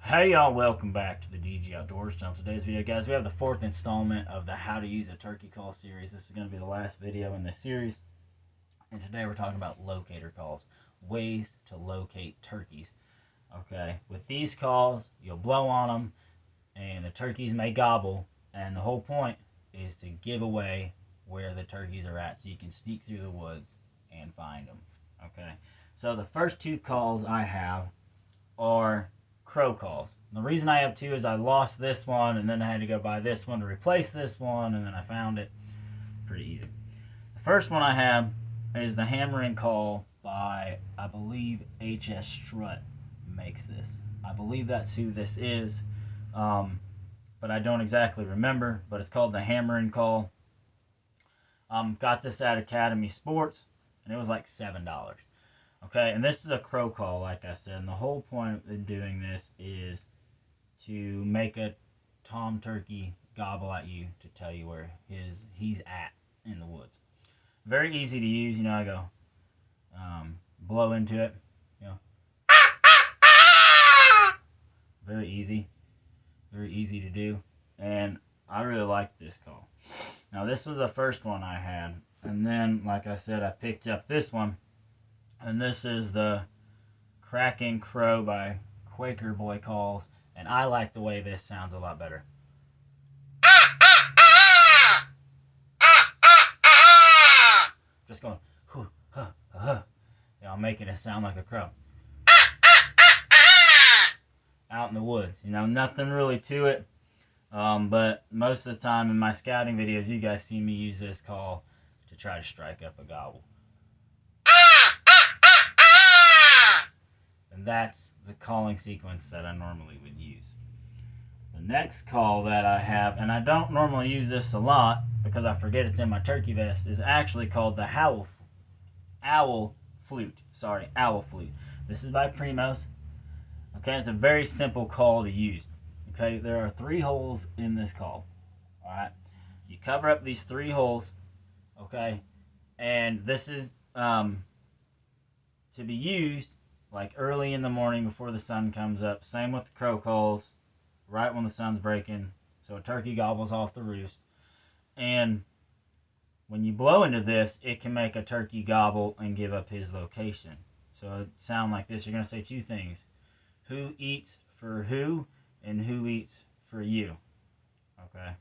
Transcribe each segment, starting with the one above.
Hey y'all, welcome back to the DG Outdoors. On today's video, guys, we have the fourth installment of the How to Use a Turkey Call series. This is going to be the last video in this series. And today we're talking about locator calls, ways to locate turkeys. Okay, with these calls, you'll blow on them and the turkeys may gobble. And the whole point is to give away where the turkeys are at so you can sneak through the woods and find them. Okay, so the first two calls I have are crow calls. The reason I have two is I lost this one and then I had to go buy this one to replace this one, and then I found it. Pretty easy. The first one I have is the hammering call by, I believe, H.S. Strut makes this. I believe that's who this is, but I don't exactly remember, but it's called the hammering call. Got this at Academy Sports and it was like $7. Okay, and this is a crow call, like I said, and the whole point of doing this is to make a tom turkey gobble at you to tell you where he's at in the woods. Very easy to use. You know, I go blow into it. You know, very easy to do, and I really like this call. Now, this was the first one I had, and then, like I said, I picked up this one. And this is the Cracking Crow by Quaker Boy Calls. And I like the way this sounds a lot better. Just going, huh, huh, huh. You know, I'm making it sound like a crow. Out in the woods. You know, nothing really to it. But most of the time in my scouting videos, you guys see me use this call to try to strike up a gobble. And that's the calling sequence that I normally would use. The next call that I have, and I don't normally use this a lot because I forget it's in my turkey vest, is actually called the Owl Flute. Sorry, Owl Flute. This is by Primos. Okay, it's a very simple call to use. Okay, there are 3 holes in this call. Alright, you cover up these 3 holes. Okay, and this is to be used like early in the morning before the sun comes up. Same with the crow calls, right when the sun's breaking, so a turkey gobbles off the roost. And when you blow into this, it can make a turkey gobble and give up his location. So it sounds like this. You're going to say 2 things. Who eats for who, and who eats for you. Okay.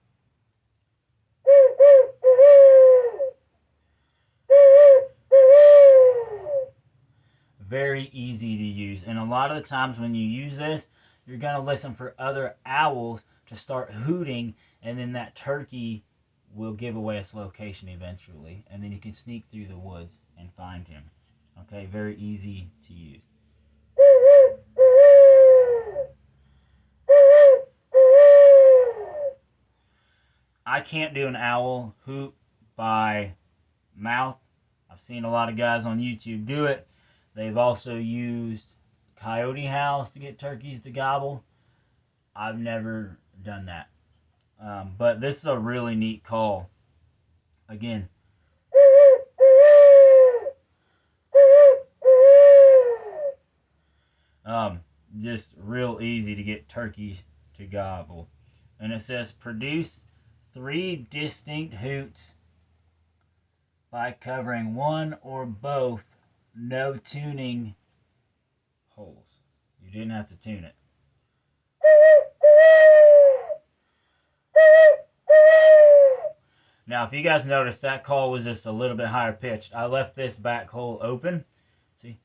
Very easy to use, and a lot of the times when you use this, you're going to listen for other owls to start hooting, and then that turkey will give away its location eventually, and then you can sneak through the woods and find him. Okay, very easy to use. I can't do an owl hoot by mouth. I've seen a lot of guys on YouTube do it. They've also used coyote howls to get turkeys to gobble. I've never done that. But this is a really neat call. Again. Just real easy to get turkeys to gobble. And it says produce 3 distinct hoots by covering one or both no tuning holes. You didn't have to tune it. Now, if you guys noticed, that call was just a little bit higher pitched. I left this back hole open. See?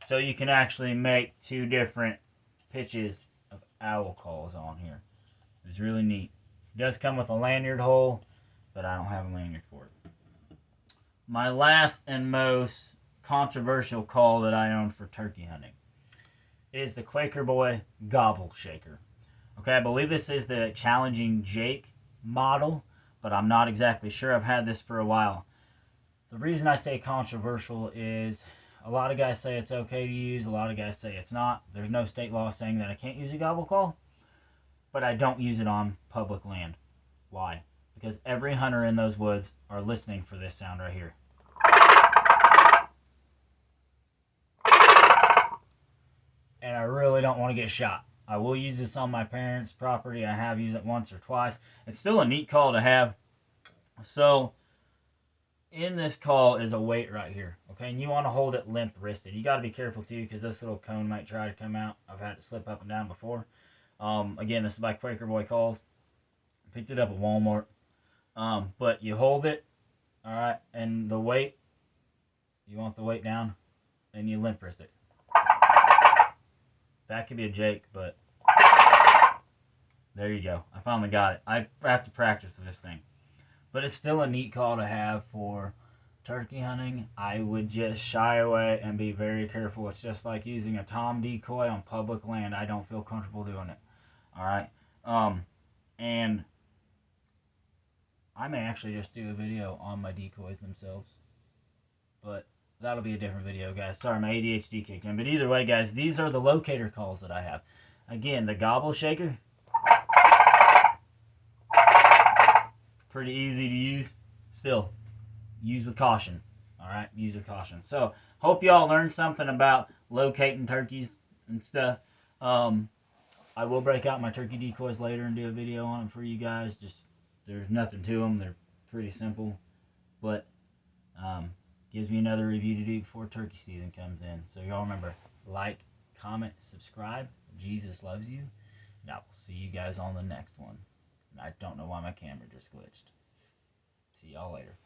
So you can actually make 2 different pitches of owl calls on here. It's really neat. It does come with a lanyard hole, but I don't have a lanyard for it. My last and most controversial call that I own for turkey hunting is the Quaker Boy Gobble Shaker. Okay, I believe this is the Challenging Jake model, but I'm not exactly sure. I've had this for a while. The reason I say controversial is a lot of guys say it's okay to use, a lot of guys say it's not. There's no state law saying that I can't use a gobble call, but I don't use it on public land. Why? Because every hunter in those woods are listening for this sound right here. want to get shot. I will use this on my parents' property. I have used it once or twice. It's still a neat call to have. So, in this call is a weight right here, okay? And you want to hold it limp wristed. You got to be careful too, because this little cone might try to come out. I've had it slip up and down before. Again, this is by Quaker Boy Calls. Picked it up at Walmart. But you hold it, all right, and the weight, you want the weight down, and you limp wrist it. That could be a Jake, but there you go. I finally got it. I have to practice this thing. But it's still a neat call to have for turkey hunting. I would just shy away and be very careful. It's just like using a tom decoy on public land. I don't feel comfortable doing it. All right. And I may actually just do a video on my decoys themselves. But that'll be a different video, guys. Sorry, my ADHD kicked in. But either way, guys, these are the locator calls that I have. Again, the Gobble Shaker. Pretty easy to use. Still, use with caution. Alright, use with caution. So, hope y'all learned something about locating turkeys and stuff. I will break out my turkey decoys later and do a video on them for you guys. Just, there's nothing to them. They're pretty simple. But, gives me another review to do before turkey season comes in. So, y'all remember, like, comment, subscribe. Jesus loves you. And I will see you guys on the next one. I don't know why my camera just glitched. See y'all later.